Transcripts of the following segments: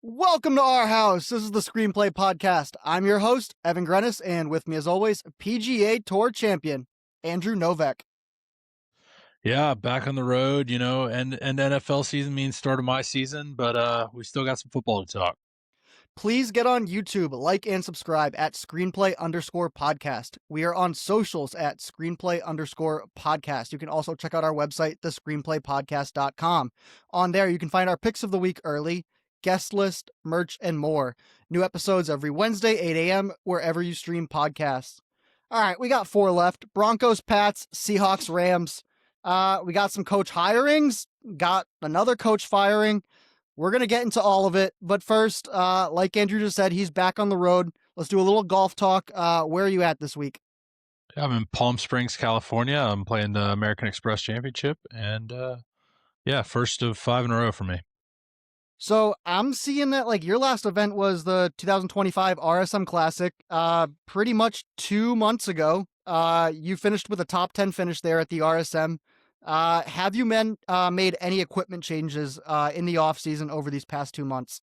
Welcome to our house. This is the Screenplay Podcast. I'm your host, Evan Grennis, and with me as always, PGA Tour champion, Andrew Novak. Yeah, back on the road, and NFL season means start of my season, but we still got some football to talk. Please get on YouTube, like and subscribe at Screenplay_podcast. We are on socials at Screenplay_podcast. You can also check out our website, thescreenplaypodcast.com. On there, you can find our picks of the week early, guest list, merch, and more. New episodes every Wednesday, 8 a.m., wherever you stream podcasts. All right, we got 4 left. Broncos, Pats, Seahawks, Rams. We got some coach hirings, got another coach firing. We're going to get into all of it. But first, like Andrew just said, he's back on the road. Let's do a little golf talk. Where are you at this week? I'm in Palm Springs, California. I'm playing the American Express Championship, and first of 5 in a row for me. So I'm seeing that like your last event was the 2025 RSM Classic, pretty much 2 months ago. You finished with a top 10 finish there at the RSM. Have you made any equipment changes in the off season over these past 2 months?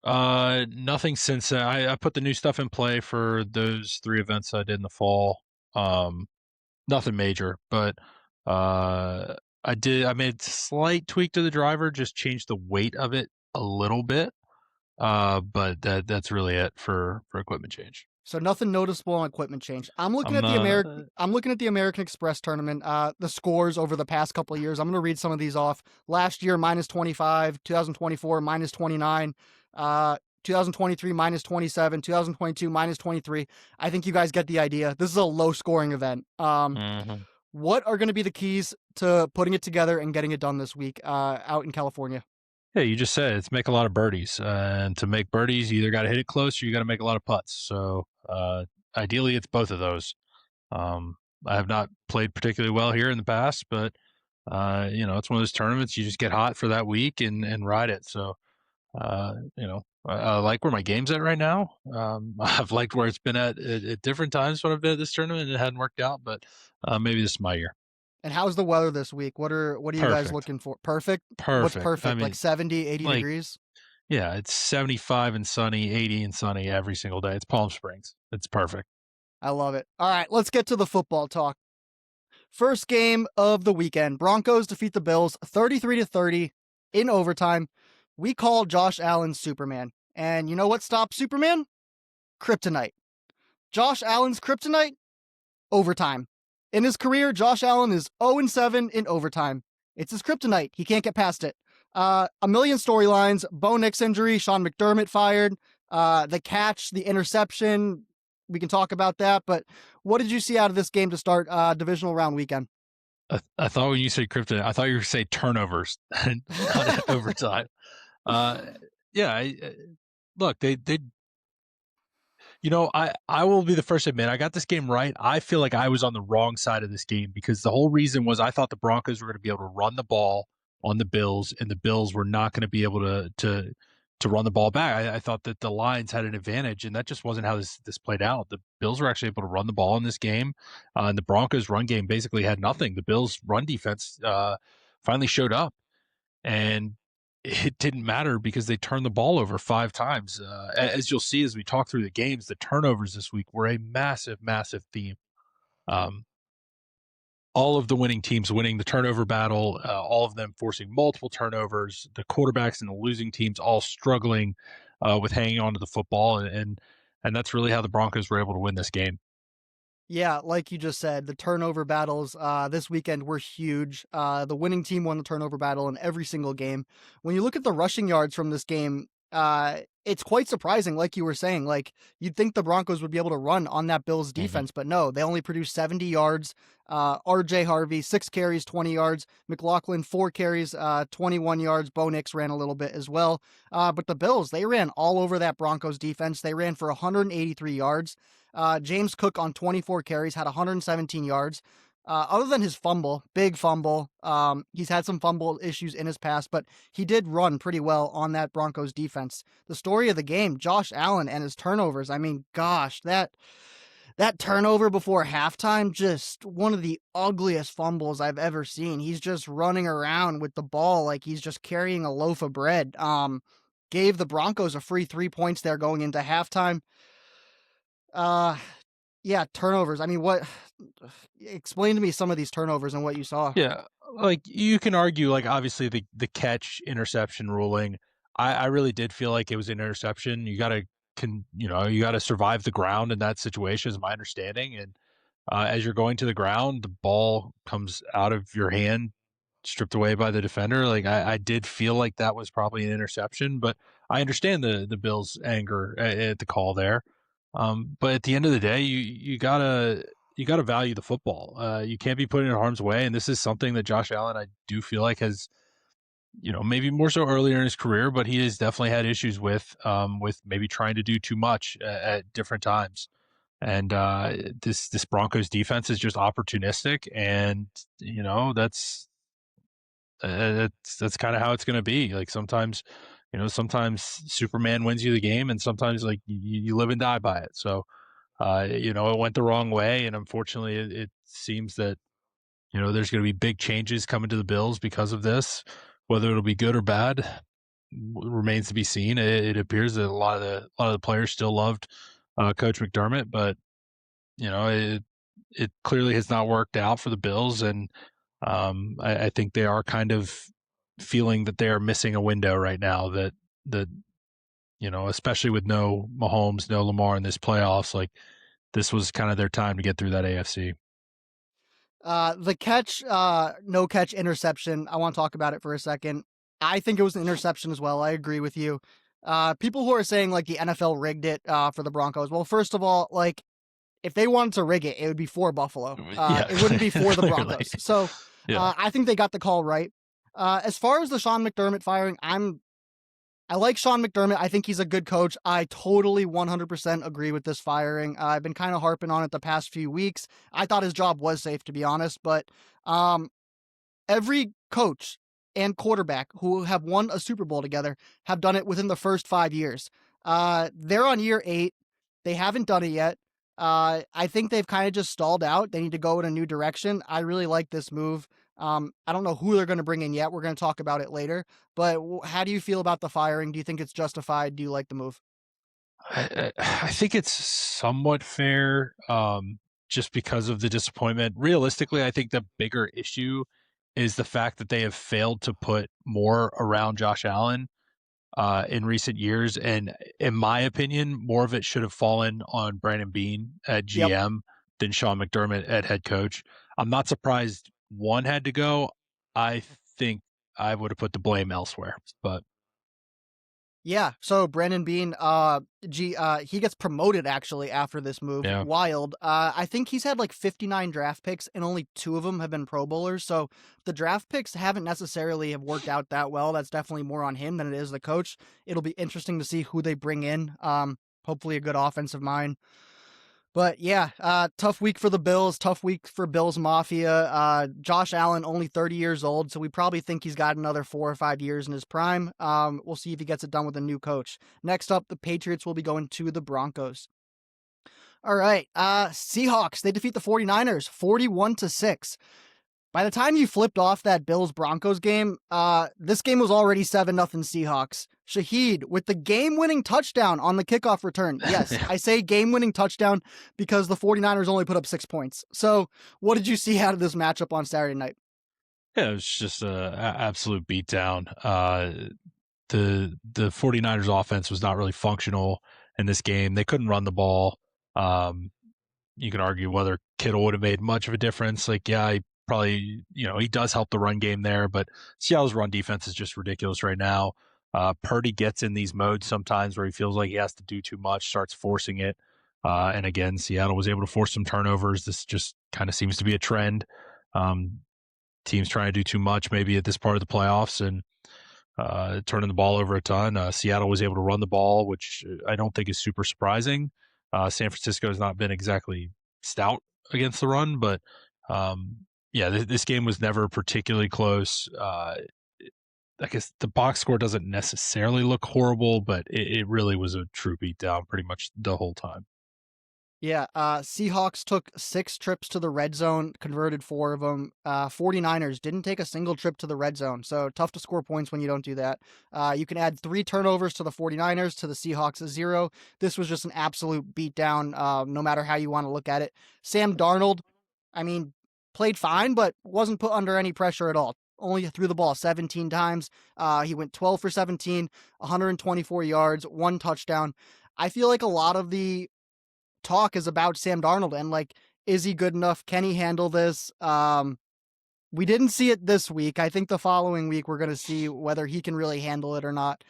Nothing since I put the new stuff in play for those 3 events I did in the fall. Nothing major, but I made a slight tweak to the driver, just changed the weight of it a little bit. But that's really it for equipment change. So nothing noticeable on equipment change. I'm looking at the American Express tournament, the scores over the past couple of years. I'm going to read some of these off. Last year, minus 25, 2024, minus 29, 2023, minus 27, 2022, minus 23. I think you guys get the idea. This is a low scoring event. What are going to be the keys to putting it together and getting it done this week out in California? Yeah, you just said it's make a lot of birdies, and to make birdies, you either got to hit it close or you got to make a lot of putts. So ideally, it's both of those. I have not played particularly well here in the past, but it's one of those tournaments you just get hot for that week and ride it. So I like where my game's at right now. I've liked where it's been at different times when I've been at this tournament and it hadn't worked out, but maybe this is my year. And how's the weather this week? What are you guys looking for? Perfect? What's perfect? I mean, like 70, 80 degrees? Yeah, it's 75 and sunny, 80 and sunny every single day. It's Palm Springs. It's perfect. I love it. All right, let's get to the football talk. First game of the weekend. Broncos defeat the Bills 33-30 in overtime. We call Josh Allen Superman. And you know what stops Superman? Kryptonite. Josh Allen's kryptonite? Overtime. In his career, Josh Allen is 0-7 in overtime. It's his kryptonite. He can't get past it. A million storylines. Bo Nix injury. Sean McDermott fired. The catch, the interception. We can talk about that. But what did you see out of this game to start divisional round weekend? I thought when you said kryptonite, I thought you were saying turnovers, not overtime. Look, they I will be the first to admit I got this game right. I feel like I was on the wrong side of this game because the whole reason was I thought the Broncos were going to be able to run the ball on the Bills, and the Bills were not going to be able to run the ball back. I thought that the Lions had an advantage, and that just wasn't how this played out. The Bills were actually able to run the ball in this game, and the Broncos' run game basically had nothing. The Bills' run defense finally showed up, and it didn't matter because they turned the ball over 5 times. As you'll see as we talk through the games, the turnovers this week were a massive, massive theme. All of the winning teams winning the turnover battle, all of them forcing multiple turnovers, the quarterbacks and the losing teams all struggling with hanging on to the football. And that's really how the Broncos were able to win this game. Yeah, like you just said, the turnover battles this weekend were huge. The winning team won the turnover battle in every single game. When you look at the rushing yards from this game, it's quite surprising, like you were saying. Like, you'd think the Broncos would be able to run on that Bills defense, but no, they only produced 70 yards. RJ Harvey, 6 carries, 20 yards. McLaughlin, 4 carries, 21 yards. Bo Nix ran a little bit as well. But the Bills, they ran all over that Broncos defense. They ran for 183 yards. James Cook on 24 carries had 117 yards. Other than his big fumble, he's had some fumble issues in his past, but he did run pretty well on that Broncos defense. The story of the game, Josh Allen and his turnovers. I mean, gosh, that turnover before halftime, just one of the ugliest fumbles I've ever seen. He's just running around with the ball like he's just carrying a loaf of bread. gave the Broncos a free 3 points there going into halftime. Uh, yeah, turnovers. I mean, what? Explain to me some of these turnovers and what you saw. Yeah, like you can argue, like obviously the catch interception ruling. I really did feel like it was an interception. You got to you got to survive the ground in that situation, is my understanding. And as you're going to the ground, the ball comes out of your hand, stripped away by the defender. Like I did feel like that was probably an interception, but I understand the Bills' anger at the call there. But at the end of the day, you gotta value the football. You can't be put in harm's way, and this is something that Josh Allen, I do feel like, has maybe more so earlier in his career, but he has definitely had issues with maybe trying to do too much at different times. And this Broncos defense is just opportunistic, and that's kind of how it's going to be. Like sometimes Superman wins you the game, and sometimes like you live and die by it. So it went the wrong way, and unfortunately, it seems that there's going to be big changes coming to the Bills because of this. Whether it'll be good or bad remains to be seen. It appears that a lot of the players still loved Coach McDermott, but it clearly has not worked out for the Bills, and I think they are kind of feeling that they are missing a window right now. That especially with no Mahomes, no Lamar in this playoffs, like this was kind of their time to get through that AFC. The catch, no catch interception. I want to talk about it for a second. I think it was an interception as well. I agree with you. People who are saying like the NFL rigged it for the Broncos. Well, first of all, like if they wanted to rig it, it would be for Buffalo. Yeah, It wouldn't be for the clearly. Broncos. So Yeah. I think they got the call right. As far as the Sean McDermott firing, I like Sean McDermott. I think he's a good coach. I totally 100% agree with this firing. I've been kind of harping on it the past few weeks. I thought his job was safe, to be honest, but um, every coach and quarterback who have won a Super Bowl together have done it within the first 5 years. They're on year 8. They haven't done it yet. I think they've kind of just stalled out. They need to go in a new direction. I really like this move. I don't know who they're going to bring in yet. We're going to talk about it later. But how do you feel about the firing? Do you think it's justified? Do you like the move? I think it's somewhat fair, just because of the disappointment. Realistically, I think the bigger issue is the fact that they have failed to put more around Josh Allen in recent years. And in my opinion, more of it should have fallen on Brandon Beane at Yep. GM than Sean McDermott at head coach. I'm not surprised one had to go. I think I would have put the blame elsewhere, but Yeah, so Brandon Bean, he gets promoted actually after this move. yeah. Wild. I think he's had like 59 draft picks, and only 2 of them have been Pro Bowlers. So the draft picks haven't necessarily have worked out that well. That's definitely more on him than it is the coach. It'll be interesting to see who they bring in. Hopefully a good offensive mind. But yeah, tough week for the Bills, tough week for Bills Mafia. Josh Allen, only 30 years old, so we probably think he's got another 4 or 5 years in his prime. We'll see if he gets it done with a new coach. Next up, the Patriots will be going to the Broncos. All right, Seahawks, they defeat the 49ers 41-6. By the time you flipped off that Bills Broncos game, this game was already 7-0 Seahawks. Shaheed with the game-winning touchdown on the kickoff return. Yes, Yeah. I say game-winning touchdown because the 49ers only put up 6 points. So, what did you see out of this matchup on Saturday night? Yeah, it was just a absolute beatdown. The 49ers offense was not really functional in this game. They couldn't run the ball. Um, you can argue whether Kittle would have made much of a difference. Like, yeah, he probably, he does help the run game there, but Seattle's run defense is just ridiculous right now. Purdy gets in these modes sometimes where he feels like he has to do too much, starts forcing it. And again, Seattle was able to force some turnovers. This just kind of seems to be a trend. Um, Teams trying to do too much maybe at this part of the playoffs and turning the ball over a ton. Seattle was able to run the ball, which I don't think is super surprising. San Francisco has not been exactly stout against the run, but yeah, this game was never particularly close. I guess the box score doesn't necessarily look horrible, but it really was a true beatdown pretty much the whole time. Yeah, Seahawks took 6 trips to the red zone, converted 4 of them. 49ers didn't take a single trip to the red zone, so tough to score points when you don't do that. You can add 3 turnovers to the 49ers, to the Seahawks' 0. This was just an absolute beatdown, no matter how you wanna look at it. Sam Darnold, I mean, played fine, but wasn't put under any pressure at all. Only threw the ball 17 times. He went 12 for 17, 124 yards, 1 touchdown. I feel like a lot of the talk is about Sam Darnold and like, is he good enough? Can he handle this? We didn't see it this week. I think the following week we're going to see whether he can really handle it or not.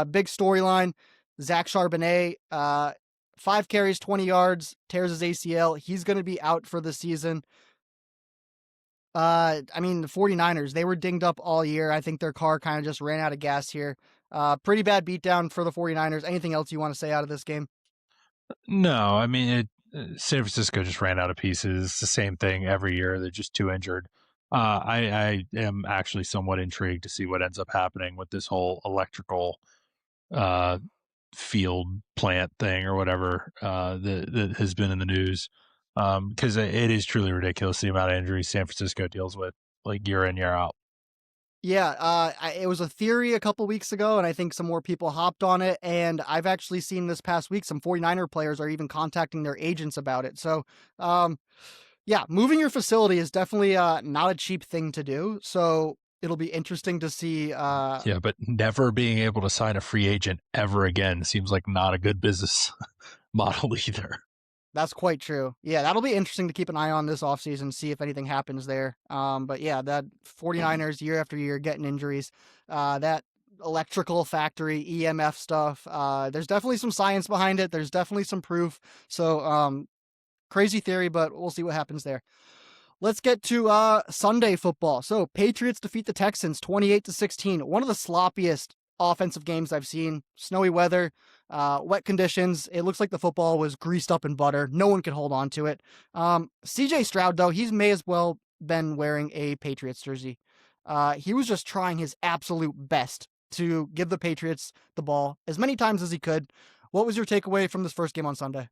Big storyline: Zach Charbonnet, 5 carries, 20 yards, tears his ACL. He's going to be out for the season. I mean, the 49ers, they were dinged up all year. I think their car kind of just ran out of gas here. Pretty bad beatdown for the 49ers. Anything else you want to say out of this game? No, I mean San Francisco just ran out of pieces. It's the same thing every year. They're just too injured. I am actually somewhat intrigued to see what ends up happening with this whole electrical uh, field plant thing or whatever that has been in the news, because it is truly ridiculous the amount of injuries San Francisco deals with, like year in year out. Yeah, it was a theory a couple weeks ago, and I think some more people hopped on it. And I've actually seen this past week some 49er players are even contacting their agents about it. So, um, yeah, moving your facility is definitely not a cheap thing to do. So it'll be interesting to see. Yeah, but never being able to sign a free agent ever again seems like not a good business model either. That's quite true. Yeah, that'll be interesting to keep an eye on this offseason, see if anything happens there. But yeah, that 49ers year after year getting injuries, that electrical factory, EMF stuff, there's definitely some science behind it. There's definitely some proof. So, crazy theory, but we'll see what happens there. Let's get to Sunday football. So Patriots defeat the Texans 28-16. One of the sloppiest offensive games I've seen. Snowy weather, wet conditions. It looks like the football was greased up in butter. No one could hold on to it. CJ Stroud, though, he's may as well been wearing a Patriots jersey. He was just trying his absolute best to give the Patriots the ball as many times as he could. What was your takeaway from this first game on Sunday?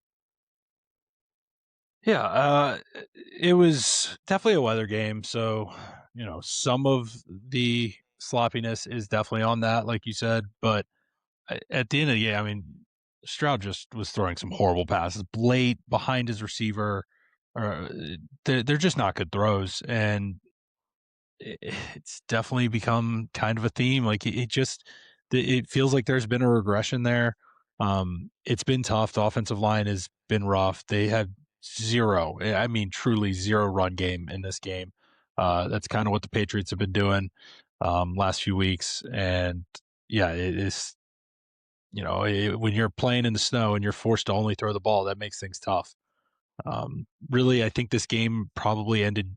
Yeah, it was definitely a weather game, so some of the sloppiness is definitely on that, like you said. But at the end of the game, I mean, Stroud just was throwing some horrible passes, late behind his receiver. Or they're just not good throws, and it's definitely become kind of a theme. Like it feels like there's been a regression there. It's been tough. The offensive line has been rough. They have zero, I mean, truly zero run game in this game. That's kind of what the Patriots have been doing last few weeks. And yeah, it is, when you're playing in the snow and you're forced to only throw the ball, that makes things tough. Really, I think this game probably ended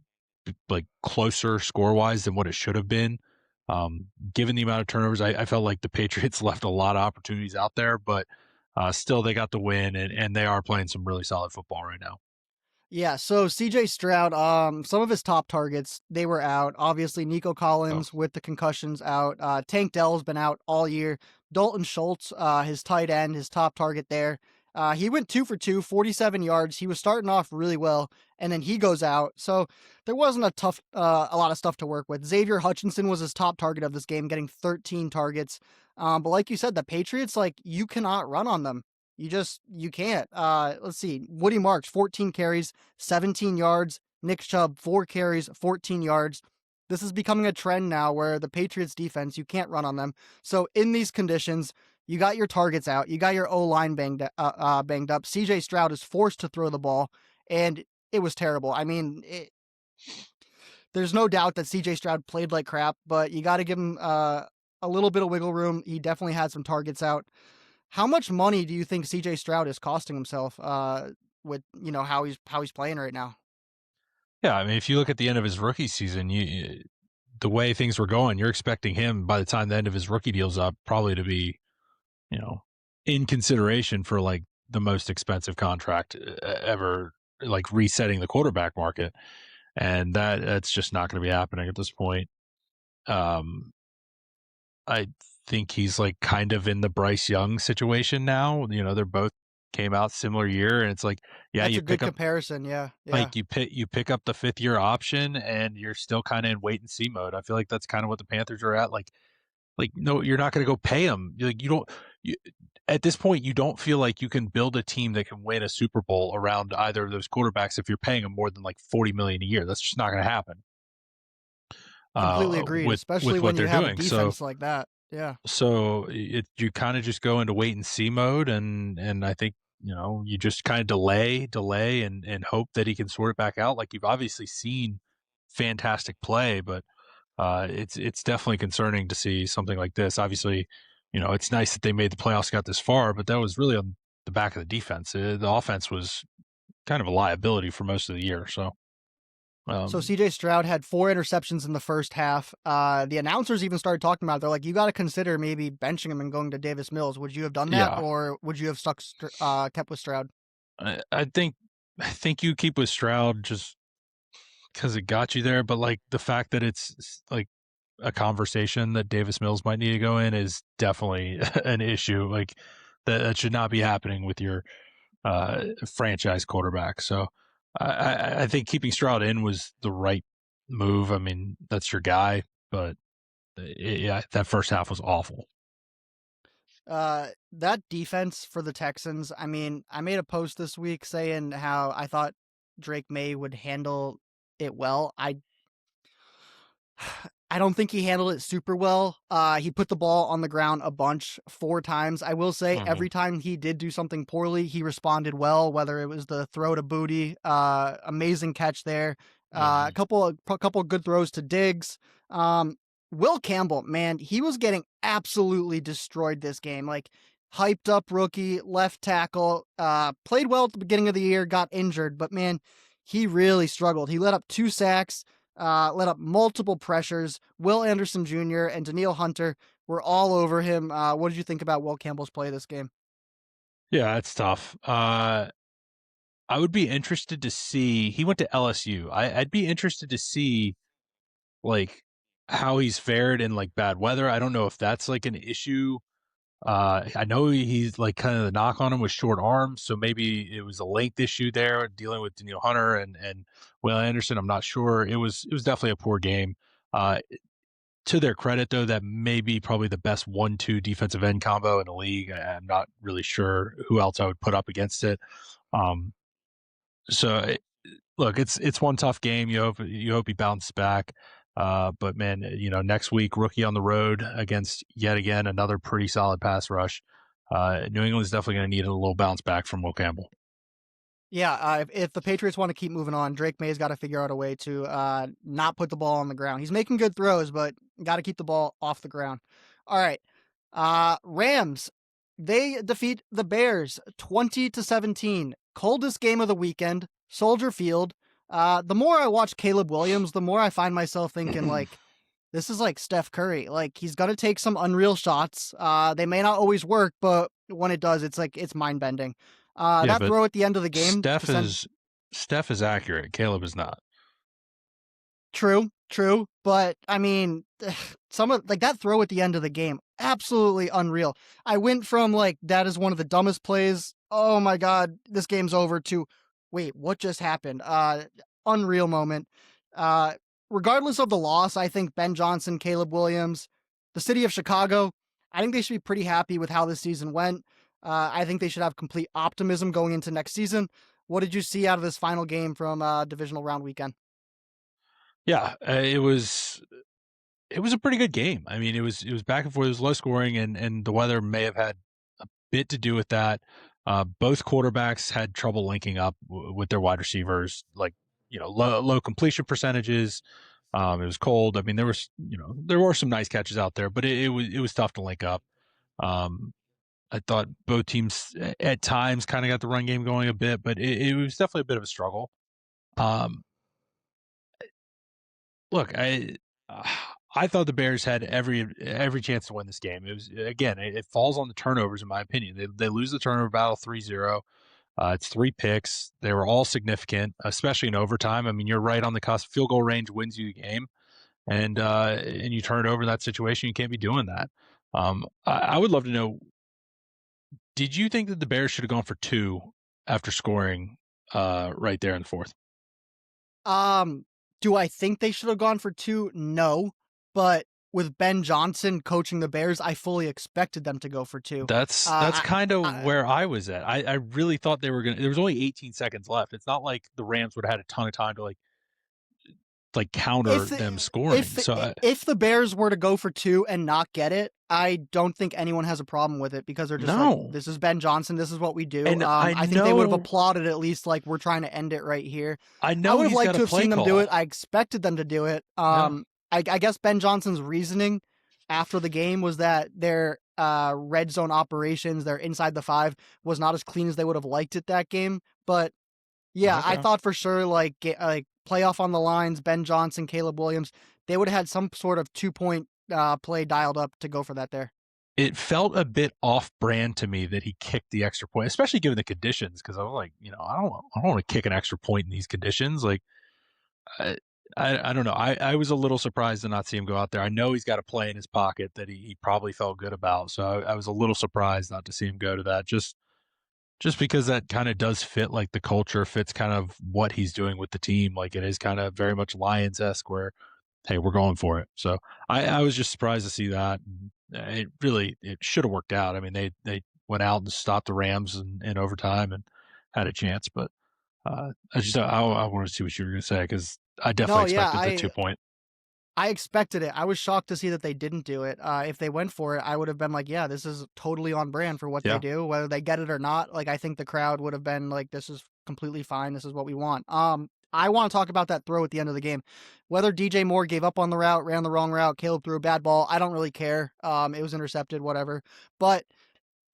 like closer score wise than what it should have been. Given the amount of turnovers, I felt like the Patriots left a lot of opportunities out there, but still they got the win, and they are playing some really solid football right now. Yeah, so CJ Stroud, some of his top targets, they were out. Obviously, Nico Oh, Collins with the concussions out. Tank Dell's been out all year. Dalton Schultz, his tight end, his top target there. He went 2 for 2, 47 yards. He was starting off really well, and then he goes out. So there wasn't a lot of stuff to work with. Xavier Hutchinson was his top target of this game, getting 13 targets. But like you said, the Patriots, like, you cannot run on them. You can't. Let's see. Woody Marks, 14 carries, 17 yards. Nick Chubb, 4 carries, 14 yards. This is becoming a trend now where the Patriots defense, you can't run on them. So in these conditions, you got your targets out, you got your O line banged up. CJ Stroud is forced to throw the ball, and it was terrible. I mean, there's no doubt that CJ Stroud played like crap, but you got to give him a little bit of wiggle room. He definitely had some targets out. How much money do you think CJ Stroud is costing himself with how he's playing right now? yeah. I mean, if you look at the end of his rookie season, the way things were going, you're expecting him by the time the end of his rookie deal's up, probably to be, you know, in consideration for like the most expensive contract ever, like resetting the quarterback market. And that's just not going to be happening at this point. Um, I think he's like kind of in the Bryce Young situation now. They're both came out similar year, and it's like, yeah, That's you a good pick up comparison. Yeah, yeah. like you pick up the 5th-year option, and you're still kind of in wait and see mode. I feel like that's kind of what the Panthers are at. Like no, you're not going to go pay him. Like you don't. You, at this point, you don't feel like you can build a team that can win a Super Bowl around either of those quarterbacks if you're paying them more than like 40 million a year. That's just not going to happen Completely agreed, especially with what when you they're have a doing. defense like that. Yeah. You kind of just go into wait and see mode, and I think you just kind of delay, and hope that he can sort it back out. Like you've obviously seen fantastic play, but it's definitely concerning to see something like this. Obviously, it's nice that they made the playoffs, got this far, but that was really on the back of the defense. The offense was kind of a liability for most of the year. So, So um, CJ Stroud had 4 interceptions in the first half. The announcers even started talking about it. They're like, you got to consider maybe benching him and going to Davis Mills. Would you have done that, yeah, or would you have kept with Stroud? I think you keep with Stroud just because it got you there, but like the fact that it's like a conversation that Davis Mills might need to go in is definitely an issue. Like that should not be happening with your franchise quarterback. So I think keeping Stroud in was the right move. I mean, that's your guy, but yeah, that first half was awful. That defense for the Texans. I mean, I made a post this week saying how I thought Drake May would handle it well. I don't think he handled it super well. He put the ball on the ground a bunch, 4 times. I will say Hmm. every time he did do something poorly, he responded well, whether it was the throw to Booty, amazing catch there. Hmm. A couple good throws to Diggs. Um, Will Campbell, man, he was getting absolutely destroyed this game. Like hyped up rookie, left tackle, played well at the beginning of the year, got injured, but man, he really struggled. He let up 2 sacks, let up multiple pressures. Will Anderson Jr. and Daniil Hunter were all over him. What did you think about Will Campbell's play this game? Yeah, it's tough. I would be interested to see. He went to LSU. I'd be interested to see like how he's fared in like bad weather. I don't know if that's like an issue. I know he's like kind of the knock on him with short arms, so maybe it was a length issue there dealing with Daniil Hunter and Will Anderson. I'm not sure. It was definitely a poor game. Uh, to their credit, though, that may be probably the best 1-2 defensive end combo in the league. I'm not really sure who else I would put up against it. Um, so look, it's one tough game. You hope he bounces back. But man, next week, rookie on the road against yet again another pretty solid pass rush. New England's definitely going to need a little bounce back from Will Campbell. Yeah, if the Patriots want to keep moving on, Drake May's got to figure out a way to not put the ball on the ground. He's making good throws, but got to keep the ball off the ground. All right, Rams, they defeat the Bears 20-17. Coldest game of the weekend, Soldier Field. The more I watch Caleb Williams, the more I find myself thinking like, this is like Steph Curry. Like he's gonna take some unreal shots. They may not always work, but when it does, it's like it's mind bending. Yeah, That but throw at the end of the game to Steph send. is Steph is accurate. Caleb is not. True, true, but I mean, some of like that throw at the end of the game, absolutely unreal. I went from like that is one of the dumbest plays. Oh my god, this game's over. To wait, what just happened? Unreal moment. Uh, Regardless of the loss, I think Ben Johnson, Caleb Williams, the city of Chicago, I think they should be pretty happy with how this season went. I think they should have complete optimism going into next season. What did you see out of this final game from divisional round weekend? Yeah, it was a pretty good game. I mean, it was back and forth. It was low scoring, and the weather may have had a bit to do with that. Both quarterbacks had trouble linking up with their wide receivers, like low completion percentages. It was cold. I mean, there were some nice catches out there, but it was tough to link up. Um, I thought both teams at times kind of got the run game going a bit, but it was definitely a bit of a struggle. Um, Look, I thought the Bears had every chance to win this game. It was again, it falls on the turnovers in my opinion. They lose the turnover battle 3-0. It's 3 picks. They were all significant, especially in overtime. I mean, you're right on the cusp. Field goal range wins you the game, and you turn it over in that situation. You can't be doing that. I would love to know Did you think that the Bears should have gone for 2 after scoring, right there in the 4th? Um, do I think they should have gone for 2? No, but with Ben Johnson coaching the Bears, I fully expected them to go for 2. That's Uh, kinda I where I was at. I really thought they were gonna there was only 18 seconds left. It's not like the Rams would have had a ton of time to, counter if them if scoring, so I if the Bears were to go for 2 and not get it, I don't think anyone has a problem with it because they're just like, no, "This is Ben Johnson, this is what we do." and I I think they would have know applauded at least like, "We're trying to end it right here." I I know would have he's liked got to a have play seen them do it. call. I expected them to do it. Yeah, I guess Ben Johnson's reasoning after the game was that their red zone operations, their inside the 5 was not as clean as they would have liked it that game, but yeah, I okay. thought for sure like playoff on the lines, Ben Johnson, Caleb Williams, they would have had some sort of 2 point play dialed up to go for that there. It felt a bit off-brand to me that he kicked the extra point, especially given the conditions, because I was like, I don't wanna kick an extra point in these conditions, I I don't know. I was a little surprised to not see him go out there. I know he's got a play in his pocket that he probably felt good about, so I was a little surprised not to see him go to that, just because that kinda does fit, the culture, fits kind of what he's doing with the team, it is kinda very much Lions-esque where, "Hey, we're going for it." So, I was just surprised to see that, and, it shoulda worked out. I mean, they went out and stopped the Rams in overtime and had a chance, but, I wanted to see what you were gonna say because I definitely No, yeah, expected the 2 point. I expected it. I was shocked to see that they didn't do it. If they went for it, I would have been like, yeah, this is totally on brand for what they Yeah. do, whether they get it or not. Like, I think the crowd would have been like, this is completely fine. This is what we want. I want to talk about that throw at the end of the game. Whether DJ Moore gave up on the route, ran the wrong route, Caleb threw a bad ball, I don't really care. It was intercepted, whatever. But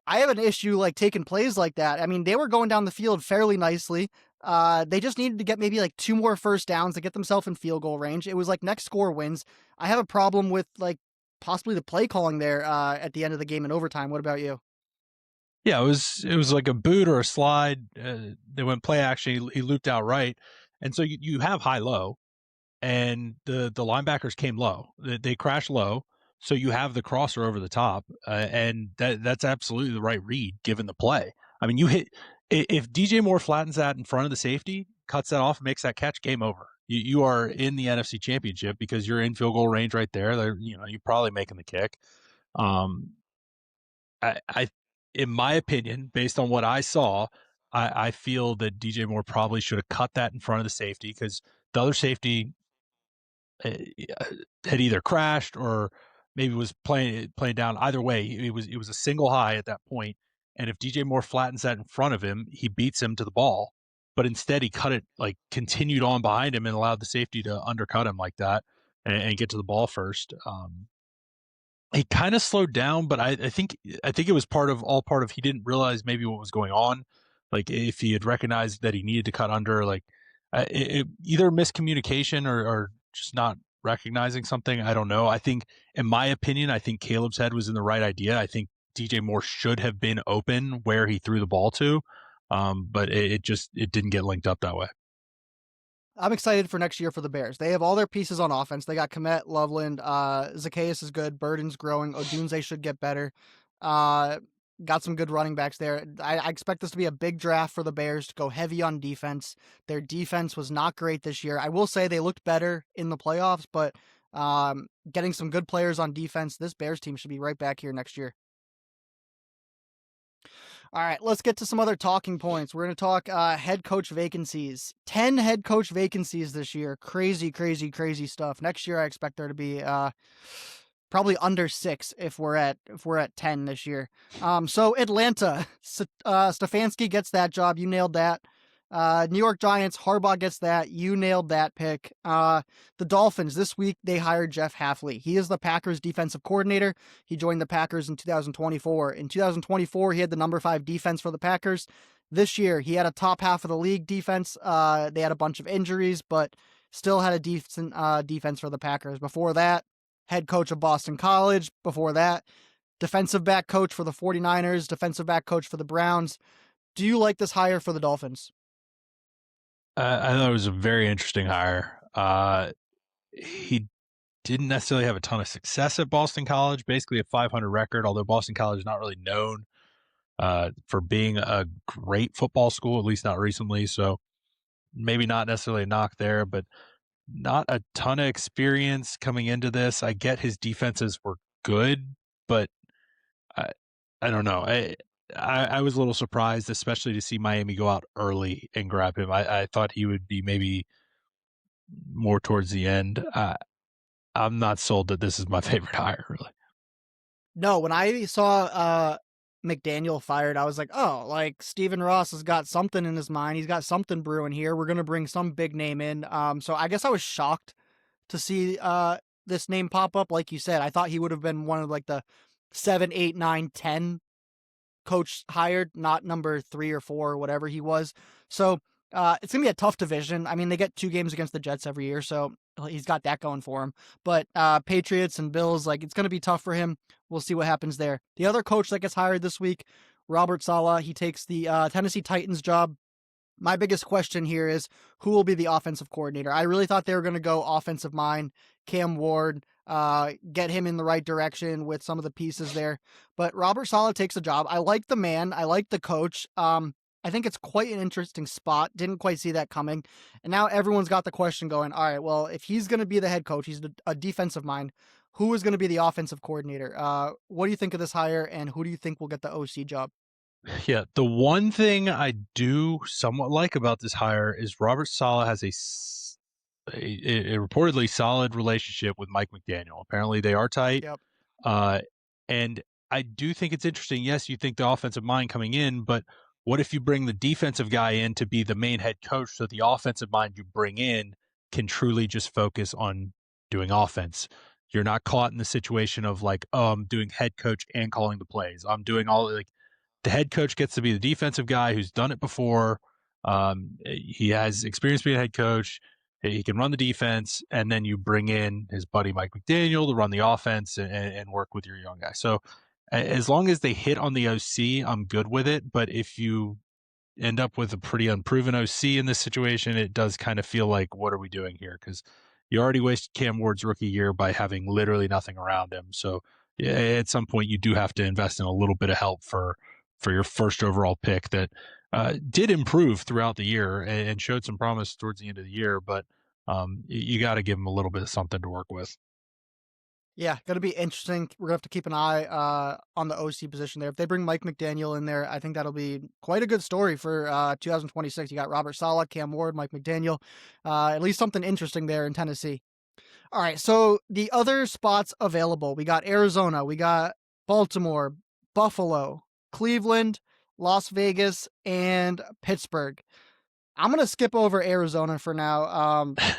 I have an issue like taking plays like that. I mean, they were going down the field fairly nicely. They just needed to get maybe like 2 more first downs to get themselves in field goal range. It was like next score wins. I have a problem with like possibly the play calling there at the end of the game in overtime. What about you? Yeah, it was like a boot or a slide, they went play action, he looped out right, and so you have high-low, and the linebackers came low. They crashed low, so you have the crosser over the top, and that's absolutely the right read given the play. I mean, if DJ Moore flattens that in front of the safety, cuts that off, makes that catch, game over. You are in the NFC Championship because you're in field goal range right there. You're probably making the kick. Um, I in my opinion, based on what I saw, I feel that DJ Moore probably should have cut that in front of the safety because the other safety uh, had either crashed or maybe was playing down. Either way, it was a single high at that point, and if DJ Moore flattens that in front of him, he beats him to the ball. But instead, he cut it continued on behind him and allowed the safety to undercut him like that and get to the ball first. He kinda slowed down, but I think it was part of he didn't realize maybe what was going on. If he had recognized that he needed to cut under, either miscommunication or just not recognizing something, I don't know. In my opinion, I think Caleb's head was in the right idea. I think DJ Moore should have been open where he threw the ball to, but it didn't get linked up that way. I'm excited for next year for the Bears. They have all their pieces on offense. They got Komet, Loveland, Zacchaeus is good, Burden's growing, Odunze should get better. Uh, got some good running backs there. I expect this to be a big draft for the Bears to go heavy on defense. Their defense was not great this year. I will say they looked better in the playoffs, but getting some good players on defense, this Bears team should be right back here next year. All right, let's get to some other talking points. We're going to talk head coach vacancies. 10 head coach vacancies this year. Crazy, crazy, crazy stuff. Next year, I expect there to be probably under 6 if we're at 10 this year. So Atlanta, Stefanski gets that job. You nailed that. New York Giants, Harbaugh gets that. You nailed that pick. The Dolphins, this week, they hired Jeff Hafley. He is the Packers defensive coordinator. He joined the Packers in 2024. In 2024, he had the number 5 defense for the Packers. This year, he had a top half of the league defense. They had a bunch of injuries, but still had a decent defense for the Packers. Before that, head coach of Boston College. Before that, defensive back coach for the 49ers, defensive back coach for the Browns. Do you like this hire for the Dolphins? I thought it was a very interesting hire. He didn't necessarily have a ton of success at Boston College, basically a 500 record, although Boston College is not really known for being a great football school, at least not recently. So maybe not necessarily a knock there, but not a ton of experience coming into this. I get his defenses were good, but I, I don't know. I was a little surprised, especially to see Miami go out early and grab him. I thought he would be maybe more towards the end. I'm not sold that this is my favorite hire, really. No, when I saw McDaniel fired, I was like, oh, like Stephen Ross has got something in his mind. He's got something brewing here. We're gonna bring some big name in. So I guess I was shocked to see this name pop up. Like you said, I thought he would have been one of like the 7, 8, 9, 10 coach hired, not number 3 or 4 or whatever he was. So it's gonna be a tough division. I mean, they get 2 games against the Jets every year, so he's got that going for him. But Patriots and Bills, like it's gonna be tough for him. We'll see what happens there. The other coach that gets hired this week, Robert Saleh, he takes the Tennessee Titans job. My biggest question here is who will be the offensive coordinator? I really thought they were going to go offensive mind, Cam Ward, get him in the right direction with some of the pieces there. But Robert Saleh takes the job. I like the man. I like the coach. I think it's quite an interesting spot. Didn't quite see that coming. And now everyone's got the question going, all right, well, if he's going to be the head coach, he's a defensive mind. Who is going to be the offensive coordinator? What do you think of this hire, and who do you think will get the OC job? Yeah, the one thing I do somewhat like about this hire is Robert Saleh has a reportedly solid relationship with Mike McDaniel. Apparently, they are tight. Yep. Uh, and I do think it's interesting. Yes, you think the offensive mind coming in, but what if you bring the defensive guy in to be the main head coach so the offensive mind you bring in can truly just focus on doing offense? You're not caught in the situation of like, oh, I'm doing head coach and calling the plays. I'm doing all like the head coach gets to be the defensive guy who's done it before. He has experience being a head coach. He can run the defense, and then you bring in his buddy Mike McDaniel to run the offense and work with your young guy. So as long as they hit on the OC, I'm good with it. But if you end up with a pretty unproven OC in this situation, it does kind of feel like, what are we doing here? Because you already wasted Cam Ward's rookie year by having literally nothing around him. So yeah, at some point, you do have to invest in a little bit of help for your first overall pick that did improve throughout the year and showed some promise towards the end of the year. But you got to give him a little bit of something to work with. Yeah, gonna be interesting. We're gonna have to keep an eye on the OC position there. If they bring Mike McDaniel in there, I think that'll be quite a good story for 2026. You got Robert Saleh, Cam Ward, Mike McDaniel. At least something interesting there in Tennessee. All right, so the other spots available, we got Arizona, we got Baltimore, Buffalo, Cleveland, Las Vegas, and Pittsburgh. I'm gonna skip over Arizona for now.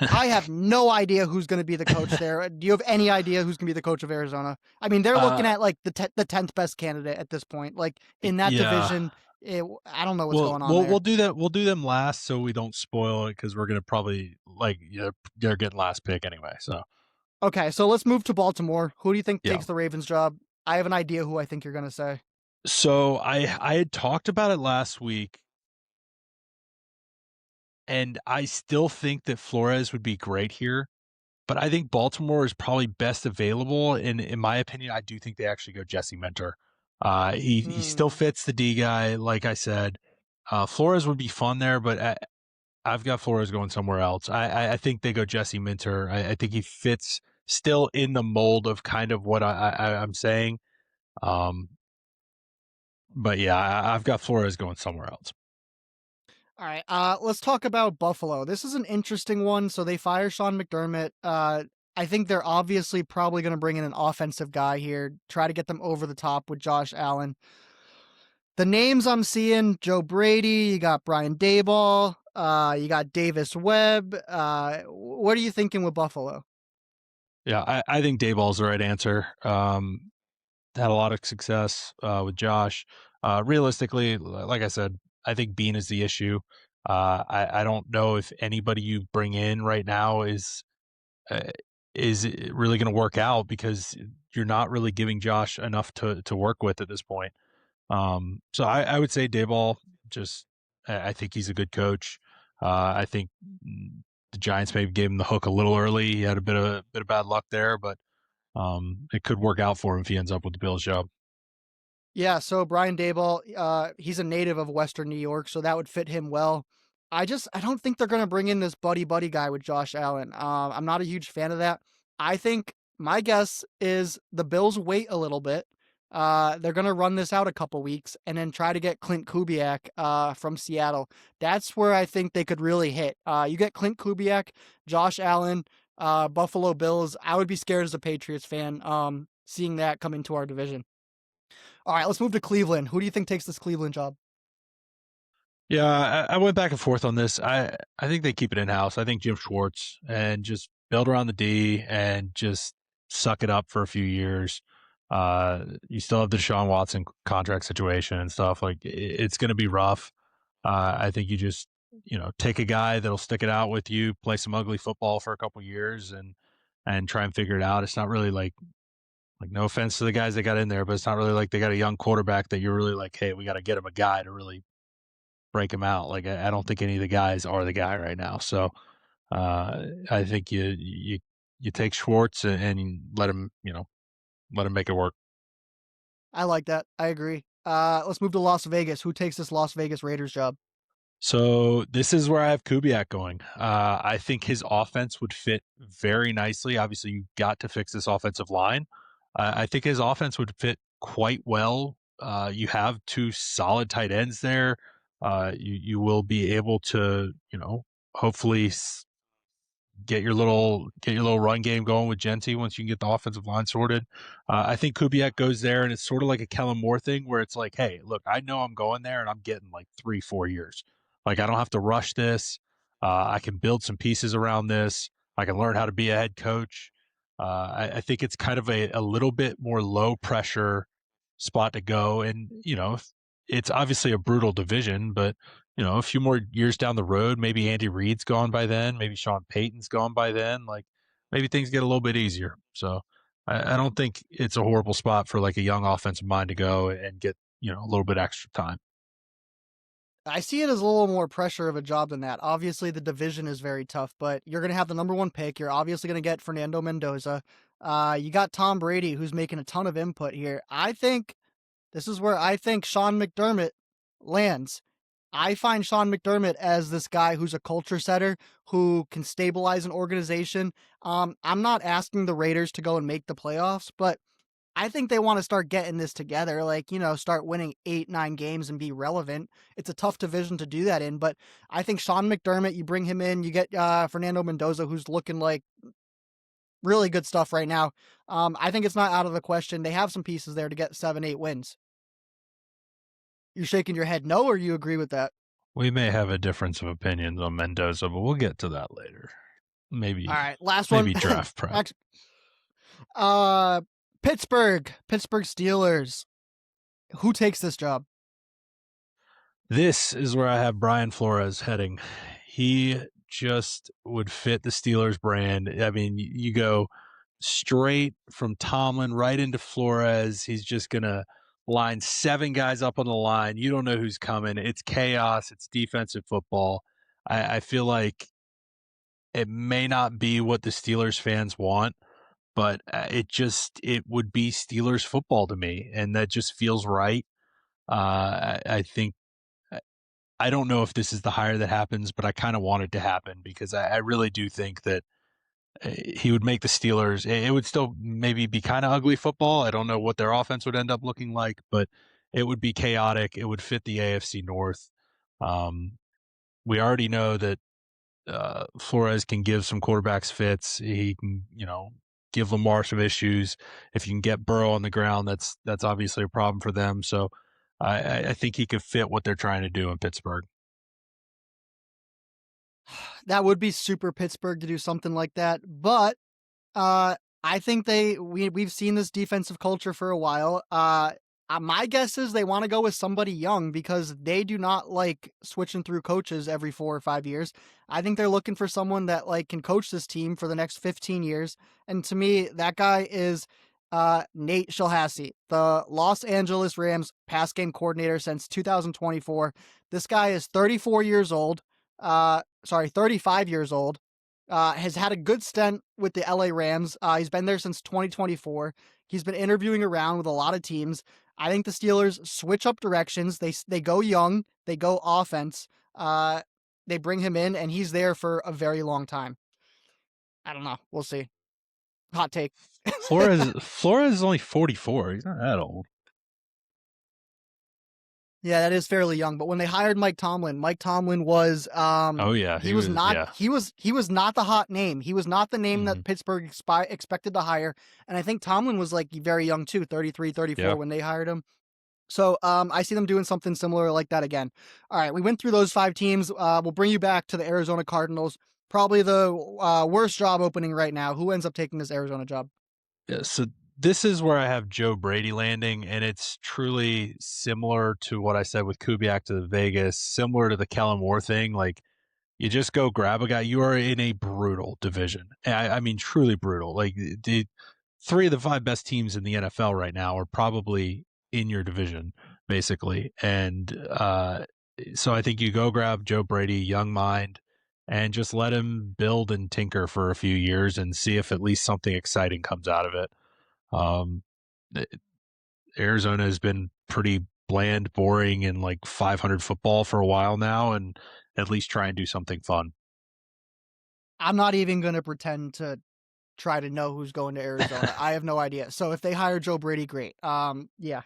I have no idea who's gonna be the coach there. Do you have any idea who's gonna be the coach of Arizona? I mean, they're looking Uh, at like the 10th best candidate at this point. Like in that yeah. division, I don't know what's Well, going on we'll there. do that. We'll do them last, so we don't spoil it because we're gonna probably like they're getting last pick anyway. So Okay, so let's move to Baltimore. Who do you think yeah. takes the Ravens job? I have an idea who I think you're gonna say. So I had talked about it last week, and I still think that Flores would be great here. But I think Baltimore is probably best available, and in my opinion, I do think they actually go Jesse Minter. He still Hmm. fits the D guy, like I said. Flores would be fun there, but I've got Flores going somewhere else. I think they go Jesse Minter. I think he fits still in the mold of kind of what I'm saying. Um, but yeah, I've got Flores going somewhere else. All right, let's talk about Buffalo. This is an interesting one. So they fire Sean McDermott. I think they're obviously probably going to bring in an offensive guy here, try to get them over the top with Josh Allen. The names I'm seeing: Joe Brady, you got Brian Dayball, you got Davis Webb. What are you thinking with Buffalo? Yeah, I think Dayball's the right answer. Had a lot of success with Josh. Realistically, like I said, I think Bean is the issue. I don't know if anybody you bring in right now uh, is really going to work out because you're not really giving Josh enough to work with at this point. So I would say Dayball. Just I think he's a good coach. I think the Giants maybe gave him the hook a little early. He had a bit of bad luck there, but it could work out for him if he ends up with the Bills job. Yeah, so Brian Daboll, he's a native of Western New York, so that would fit him well. I don't think they're gonna bring in this buddy buddy guy with Josh Allen. I'm not a huge fan of that. I think my guess is the Bills wait a little bit. They're gonna run this out a couple weeks and then try to get Clint Kubiak from Seattle. That's where I think they could really hit. You get Clint Kubiak, Josh Allen, Buffalo Bills. I would be scared as a Patriots fan, seeing that come into our division. All right, let's move to Cleveland. Who do you think takes this Cleveland job? Yeah, I went back and forth on this. I think they keep it in house. I think Jim Schwartz and just build around the D and just suck it up for a few years. You still have the Deshaun Watson contract situation and stuff. Like it's going to be rough. I think you just take a guy that'll stick it out with you, play some ugly football for a couple years, and try and figure it out. It's not really like no offense to the guys that got in there, but it's not really like they got a young quarterback that you're really like, hey, we got to get him a guy to really break him out. Like I don't think any of the guys are the guy right now. So I think you take Schwartz and let him make it work. I like that. I agree. Let's move to Las Vegas. Who takes this Las Vegas Raiders job? So this is where I have Kubiak going. I think his offense would fit very nicely. Obviously, you got to fix this offensive line. I think his offense would fit quite well. You have two solid tight ends there. You will be able to hopefully get your little run game going with Genty once you can get the offensive line sorted. I think Kubiak goes there, and it's sort of like a Kellen Moore thing where it's like, hey, look, I know I'm going there, and I'm getting like 3-4 years. Like I don't have to rush this. I can build some pieces around this. I can learn how to be a head coach. I think it's kind of a little bit more low pressure spot to go, and it's obviously a brutal division, but a few more years down the road, maybe Andy Reid's gone by then, maybe Sean Payton's gone by then. Like maybe things get a little bit easier. So I don't think it's a horrible spot for like a young offensive mind to go and get a little bit extra time. I see it as a little more pressure of a job than that. Obviously, the division is very tough, but you're going to have the number one pick. You're obviously going to get Fernando Mendoza. You got Tom Brady, who's making a ton of input here. I think this is where I think Sean McDermott lands. I find Sean McDermott as this guy who's a culture setter who can stabilize an organization. I'm not asking the Raiders to go and make the playoffs, but I think they want to start getting this together, like, start winning 8, 9 games and be relevant. It's a tough division to do that in, but I think Sean McDermott, you bring him in, you get Fernando Mendoza, who's looking like really good stuff right now. I think it's not out of the question. They have some pieces there to get 7, 8 wins. You're shaking your head no, or you agree with that? We may have a difference of opinions on Mendoza, but we'll get to that later. All Maybe right, last one. maybe draft prep. Actually, uh, Pittsburgh Steelers. Who takes this job? This is where I have Brian Flores heading. He just would fit the Steelers brand. I mean, you go straight from Tomlin right into Flores. He's just going to line 7 guys up on the line. You don't know who's coming. It's chaos. It's defensive football. I feel like it may not be what the Steelers fans want, but it would be Steelers football to me, and that just feels right. I think I don't know if this is the hire that happens, but I kind of want it to happen because I really do think that he would make the Steelers. It would still maybe be kind of ugly football. I don't know what their offense would end up looking like, but it would be chaotic. It would fit the AFC North. Um, we already know that Flores can give some quarterbacks fits. He can, give Lamar some issues. If you can get Burrow on the ground, that's obviously a problem for them. So I think he could fit what they're trying to do in Pittsburgh. That would be super Pittsburgh to do something like that, but I think we've seen this defensive culture for a while. My guess is they want to go with somebody young because they do not like switching through coaches every 4 or 5 years. I think they're looking for someone that like can coach this team for the next 15 years. And to me, that guy is Nate Shilhassi, the Los Angeles Rams pass game coordinator since 2024. This guy is 34 years old. 35 years old. Has had a good stint with the LA Rams. He's been there since 2024. He's been interviewing around with a lot of teams. I think the Steelers switch up directions. They go young, they go offense. Uh, they bring him in, and he's there for a very long time. I don't know. We'll see. Hot take. Flores is only 44. He's not that old. Yeah, that is fairly young. But when they hired Mike Tomlin was Oh yeah, he was not yeah. he was not the hot name. He was not the name Mm-hmm. that Pittsburgh expected to hire. And I think Tomlin was like very young too, 33, 34 Yeah. when they hired him. So I see them doing something similar like that again. All right, we went through those 5 teams. We'll bring you back to the Arizona Cardinals. Probably the worst job opening right now. Who ends up taking this Arizona job? Yeah, so this is where I have Joe Brady landing, and it's truly similar to what I said with Kubiak to Vegas, similar to the Kellen Moore thing. Like, you just go grab a guy. You are in a brutal division. I mean, truly brutal. Like, the 3 of the 5 best teams in the NFL right now are probably in your division, basically. And so I think you go grab Joe Brady, young mind, and just let him build and tinker for a few years and see if at least something exciting comes out of it. Um, Arizona has been pretty bland, boring, and like 500 football for a while now, and at least try and do something fun. I'm not even going to pretend to try to know who's going to Arizona. I have no idea. So if they hire Joe Brady, great. Yeah.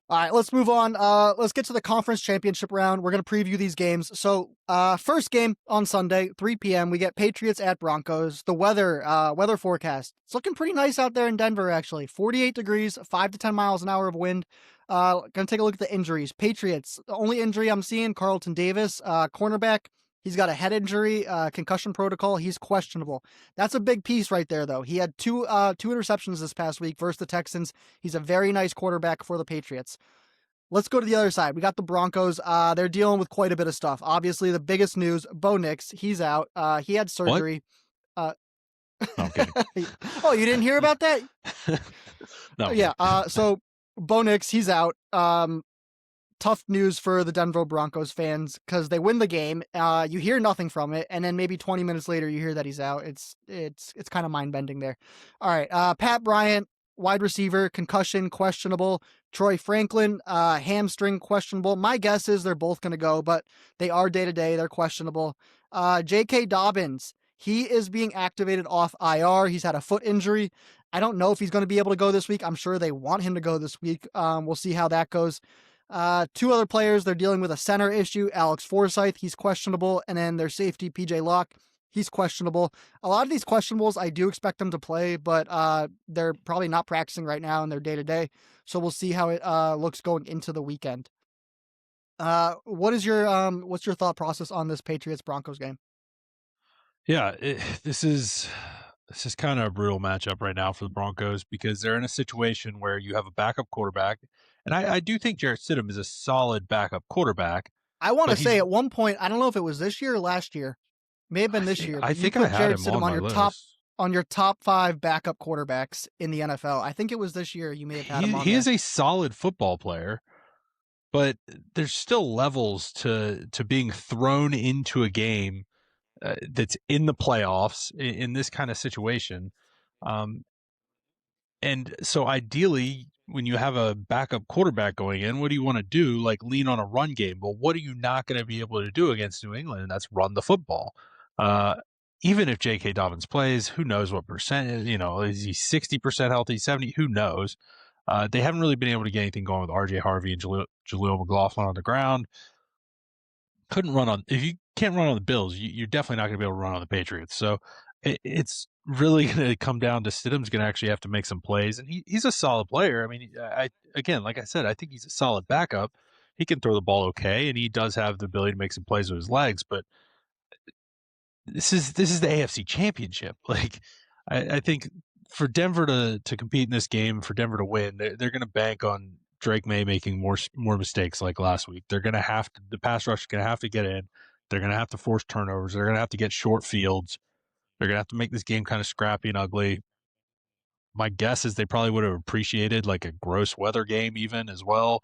All right, let's move on. Let's get to the conference championship round. We're going to preview these games. So, first game on Sunday, 3 p.m. We get Patriots at Broncos. The weather forecast. It's looking pretty nice out there in Denver, actually. 48 degrees, 5 to 10 miles an hour of wind. Gonna take a look at the injuries. Patriots. The only injury I'm seeing, Carlton Davis, cornerback. He's got a head injury, concussion protocol. He's questionable. That's a big piece right there, though. He had two interceptions this past week versus the Texans. He's a very nice quarterback for the Patriots. Let's go to the other side. We got the Broncos. They're dealing with quite a bit of stuff. Obviously, the biggest news: Bo Nix. He's out. He had What? surgery. Uh, No, I'm kidding. oh, you didn't hear about that? No, I'm Yeah. kidding. So Bo Nix, he's out. Tough news for the Denver Broncos fans because they win the game. You hear nothing from it, and then maybe 20 minutes later you hear that he's out. It's kind of mind bending there. All right, Pat Bryant, wide receiver, concussion questionable. Troy Franklin, hamstring questionable. My guess is they're both going to go, but they are day to day. They're questionable. J.K. Dobbins, he is being activated off IR. He's had a foot injury. I don't know if he's going to be able to go this week. I'm sure they want him to go this week. We'll see how that goes. 2 other players, they're dealing with a center issue. Alex Forsyth, he's questionable. And then their safety, PJ Locke, he's questionable. A lot of these questionables, I do expect them to play, but they're probably not practicing right now in their day to day. So we'll see how it looks going into the weekend. What's your thought process on this Patriots Broncos game? Yeah, this is kind of a brutal matchup right now for the Broncos because they're in a situation where you have a backup quarterback, and I do think Jarrett Stidham is a solid backup quarterback, I want to but say he's at one point, I don't know if it was this year or last year, may have been this year, I but you think I put had Jared him on Stidham my list. on your top 5 backup quarterbacks in the NFL. I think it was this year. You may have had him on He is there. a solid football player, but there's still levels to being thrown into a game that's in the playoffs in this kind of situation. Um, And so ideally, when you have a backup quarterback going in, what do you want to do? Like lean on a run game. Well, what are you not going to be able to do against New England? And that's run the football. Uh, even if J.K. Dobbins plays, who knows what percent, is he 60% healthy, 70? Who knows? They haven't really been able to get anything going with R.J. Harvey and Jaleel McLaughlin on the ground. Couldn't run on, if you can't run on the Bills, you're definitely not going to be able to run on the Patriots. So it's really going to come down to Stidham's going to actually have to make some plays, and he's a solid player. I mean, again, like I said, I think he's a solid backup. He can throw the ball okay, and he does have the ability to make some plays with his legs. But this is the AFC Championship. Like I think for Denver to compete in this game, for Denver to win, they're going to bank on Drake May making more mistakes like last week. They're going to have to, the pass rush is going to have to get in. They're going to have to force turnovers. They're going to have to get short fields. They're going to have to make this game kind of scrappy and ugly. My guess is they probably would have appreciated like a gross weather game even as well.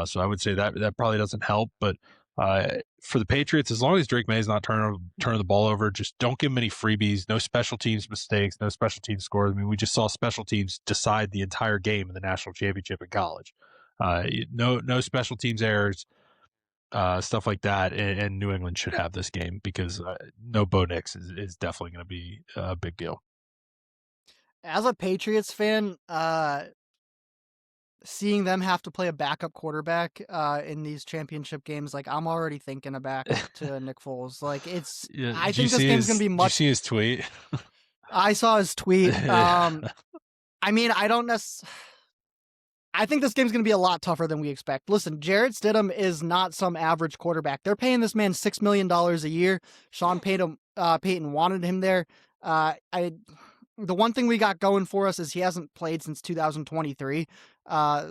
So I would say that probably doesn't help. But For the Patriots, as long as Drake May is not turning the ball over, just don't give him any freebies. No special teams mistakes. No special teams scores. I mean, we just saw special teams decide the entire game in the national championship in college. No special teams errors, stuff like that. And New England should have this game because no Bo Nix is definitely going to be a big deal. As a Patriots fan, seeing them have to play a backup quarterback in these championship games, like I'm already thinking back to Nick Foles. Like it's, Yeah, I think this game's gonna be did you much. see his tweet? I saw his tweet. Yeah. I mean, I don't necessarily. I think this game's going to be a lot tougher than we expect. Listen, Jarrett Stidham is not some average quarterback. They're paying this man $6 million a year. Sean Payton wanted him there. The one thing we got going for us is he hasn't played since 2023.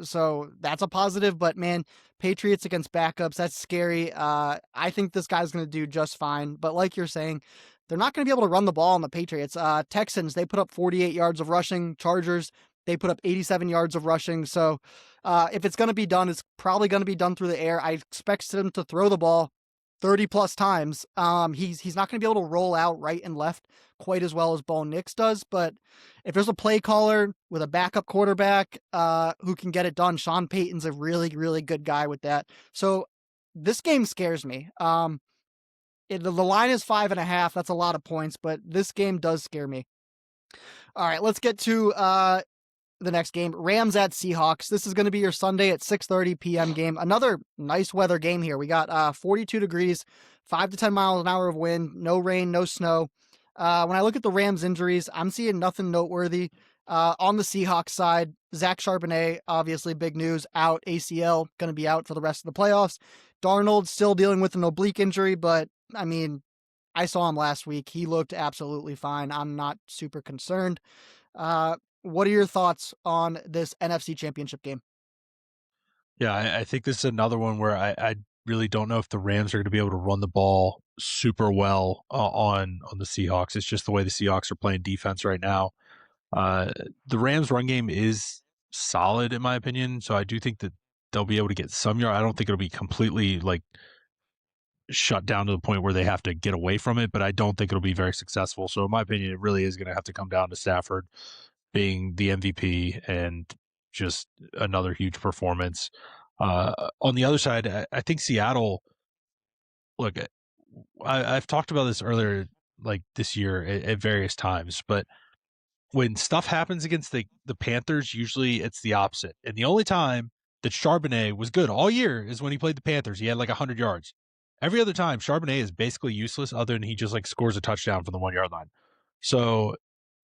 So that's a positive, but man, Patriots against backups, that's scary. I think this guy's going to do just fine. But like you're saying, they're not going to be able to run the ball on the Patriots. Texans, they put up 48 yards of rushing. Chargers, they put up 87 yards of rushing. So if it's going to be done, it's probably going to be done through the air. I expect him to throw the ball 30 plus times. He's not going to be able to roll out right and left quite as well as Bo Nix does. But if there's a play caller with a backup quarterback who can get it done, Sean Payton's a really, really good guy with that. So this game scares me. The line is 5.5. That's a lot of points, but this game does scare me. All right, let's get to the next game, Rams at Seahawks. This is going to be your Sunday at 6:30 p.m. game. Another nice weather game here. We got 42 degrees, 5 to 10 miles an hour of wind, no rain, no snow. When I look at the Rams injuries, I'm seeing nothing noteworthy. On the Seahawks side, Zach Charbonnet, obviously big news, out, ACL, going to be out for the rest of the playoffs. Darnold still dealing with an oblique injury, but I mean, I saw him last week. He looked absolutely fine. I'm not super concerned. What are your thoughts on this NFC Championship game? Yeah, I think this is another one where I really don't know if the Rams are going to be able to run the ball super well on the Seahawks. It's just the way the Seahawks are playing defense right now. The Rams' run game is solid in my opinion, so I do think that they'll be able to get some yard. I don't think it'll be completely like shut down to the point where they have to get away from it, but I don't think it'll be very successful. So in my opinion, it really is going to have to come down to Stafford being the MVP and just another huge performance. On the other side, I think Seattle. Look, I've talked about this earlier, like this year at various times, but when stuff happens against the Panthers, usually it's the opposite. And the only time that Charbonnet was good all year is when he played the Panthers. He had like 100 yards. Every other time, Charbonnet is basically useless, other than he just like scores a touchdown from the 1 yard line. So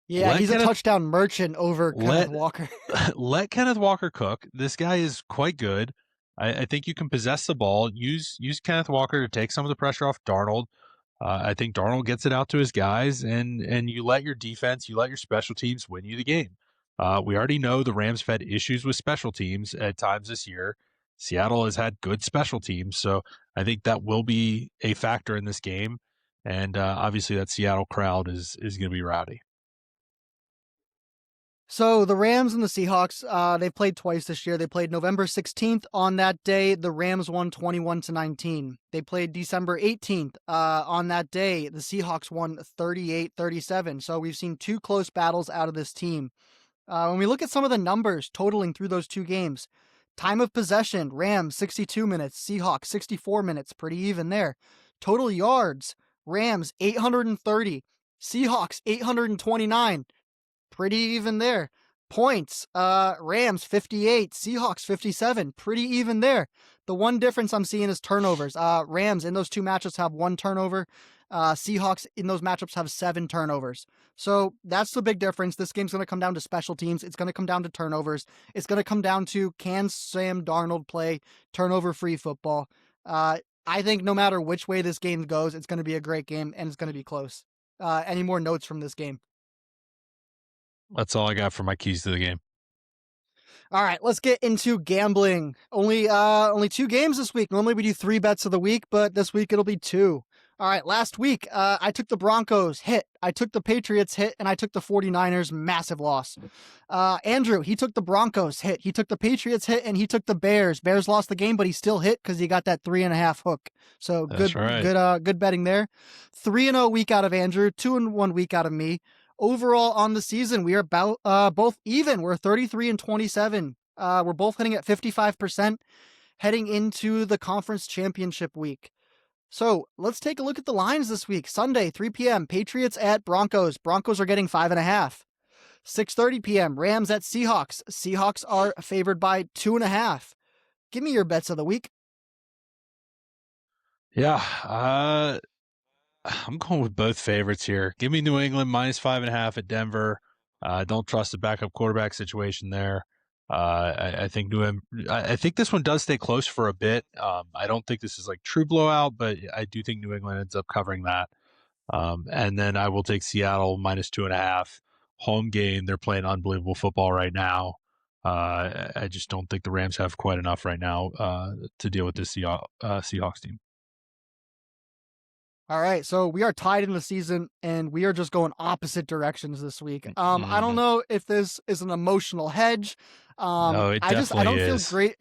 Yeah, let he's a Kenneth touchdown merchant over Kenneth let Walker. let Kenneth Walker cook. This guy is quite good. I think you can possess the ball. Use Kenneth Walker to take some of the pressure off Darnold. I think Darnold gets it out to his guys, and you let your defense, you let your special teams win you the game. We already know the Rams have had issues with special teams at times this year. Seattle has had good special teams, so I think that will be a factor in this game. And obviously, that Seattle crowd is going to be rowdy. So the Rams and the Seahawks, they've played twice this year. They played November 16th. On that day, the Rams won 21-19. They played December 18th. On that day, the Seahawks won 38-37. So we've seen two close battles out of this team. When we look at some of the numbers totaling through those two games, time of possession, Rams 62 minutes, Seahawks 64 minutes, pretty even there. Total yards, Rams 830, Seahawks 829. Pretty even there. Points, Rams 58, Seahawks 57. Pretty even there. The one difference I'm seeing is turnovers. Rams in those two matchups have 1 turnover. Seahawks in those matchups have 7 turnovers. So that's the big difference. This game's going to come down to special teams. It's going to come down to turnovers. It's going to come down to, can Sam Darnold play turnover-free football? I think no matter which way this game goes, it's going to be a great game and it's going to be close. Any more notes from this game? That's all I got for my keys to the game. All right, let's get into gambling. Only 2 games this week. Normally we do 3 bets of the week, but this week it'll be 2. All right, last week, I took the Broncos hit, I took the Patriots hit, and I took the 49ers massive loss. Andrew, he took the Broncos hit, he took the Patriots hit, and he took the Bears. Bears lost the game, but he still hit because he got that 3.5 hook. So That's right. good betting there. 3-0 week out of Andrew, 2-1 week out of me. Overall on the season, we are about both even. We're 33-27. We're both hitting at 55%, heading into the conference championship week. So let's take a look at the lines this week. Sunday, 3 p.m., Patriots at Broncos. Broncos are getting 5.5. 6:30 p.m., Rams at Seahawks. Seahawks are favored by 2.5. Give me your bets of the week. Yeah, I'm going with both favorites here. Give me New England minus 5.5 at Denver. Don't trust the backup quarterback situation there. I think I think this one does stay close for a bit. I don't think this is like true blowout, but I do think New England ends up covering that. And then I will take Seattle minus 2.5. Home game. They're playing unbelievable football right now. I just don't think the Rams have quite enough right now to deal with this Seahawks team. All right, so we are tied in the season, and we are just going opposite directions this week. I don't know if this is an emotional hedge. No, it I definitely don't feel is. great.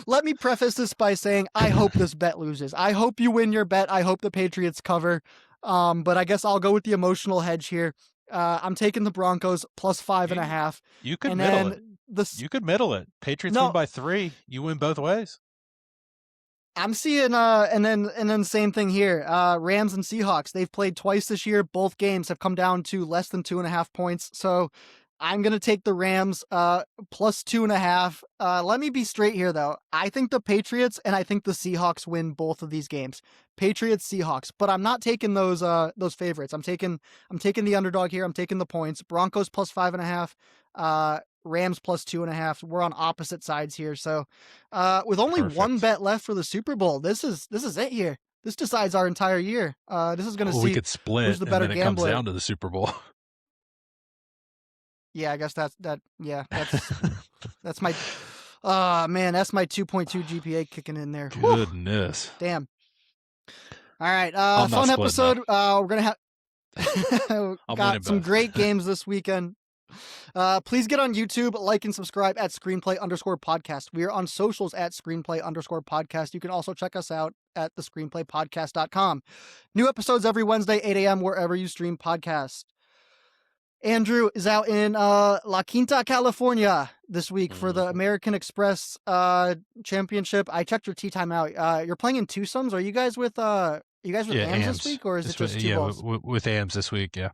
Let me preface this by saying I hope this bet loses. I hope you win your bet. I hope the Patriots cover. But I guess I'll go with the emotional hedge here. I'm taking the Broncos plus 5.5, You could and middle it. then You could middle it. Patriots win no. by 3. You win both ways. I'm seeing and then same thing here. Rams and Seahawks. They've played twice this year. Both games have come down to less than 2.5 points. So I'm gonna take the Rams plus 2.5. Let me be straight here though. I think the Patriots and I think the Seahawks win both of these games. Patriots, Seahawks, but I'm not taking those favorites. I'm taking the underdog here. I'm taking the points. Broncos plus 5.5. Rams plus 2.5. We're on opposite sides here. So with only one Perfect. bet left for the Super Bowl, this is it here. This decides our entire year. This is gonna We see could split, who's the and better then it comes gambler. down to the Super Bowl. Yeah, I guess that's my man, that's my 2.2 GPA kicking in there. Whew, Goodness. damn. All right, I'm not fun splitting, though. episode. We're gonna have I'm winning got some both. great games this weekend. Please get on YouTube, like and subscribe at screenplay_podcast. We are on socials at screenplay_podcast. You can also check us out at thescreenplaypodcast.com. New episodes every Wednesday, 8 a.m. wherever you stream podcasts. Andrew is out in La Quinta, California this week for the American Express Championship. I checked your tee time out. You're playing in twosomes. Are you guys with AMS this week, or is it just two balls? With AMs this week, yeah.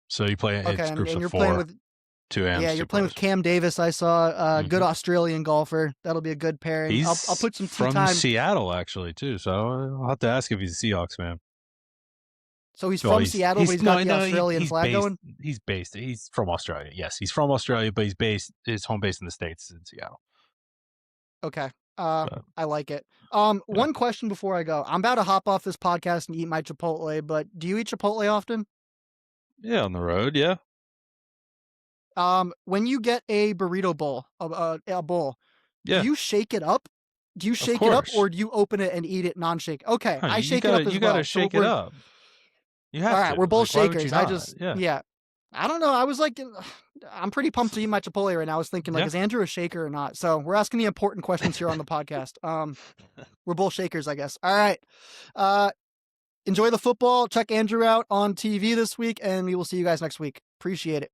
So you play Okay, it's groups and of you're 4, playing with 2 AMs, you're 2 playing with pros. Cam Davis. I saw good Australian golfer. That'll be a good pairing. He's I'll put some tee from time. Seattle, actually, too. So I'll have to ask if he's a Seahawks fan. So he's Well, from Seattle, but he's got the Australian flag going. He's from Australia. Yes, he's from Australia, but his home base in the States is in Seattle. Okay. So, I like it. yeah. One question before I go. I'm about to hop off this podcast and eat my Chipotle, but do you eat Chipotle often? Yeah, on the road, yeah. When you get a burrito bowl, a bowl, do Yeah, you shake it up? Do you of shake it up, course. or do you open it and eat it non-shake? Okay, Huh, I shake it up as you gotta well. So shake it up. You all have right. to. We're both Like, why would you shakers. not? Yeah. Yeah. I don't know. I was like, I'm pretty pumped to eat my Chipotle right now. I was thinking, like, Yeah. is Andrew a shaker or not? So we're asking the important questions here on the podcast. We're both shakers, I guess. All right. Enjoy the football. Check Andrew out on TV this week, and we will see you guys next week. Appreciate it.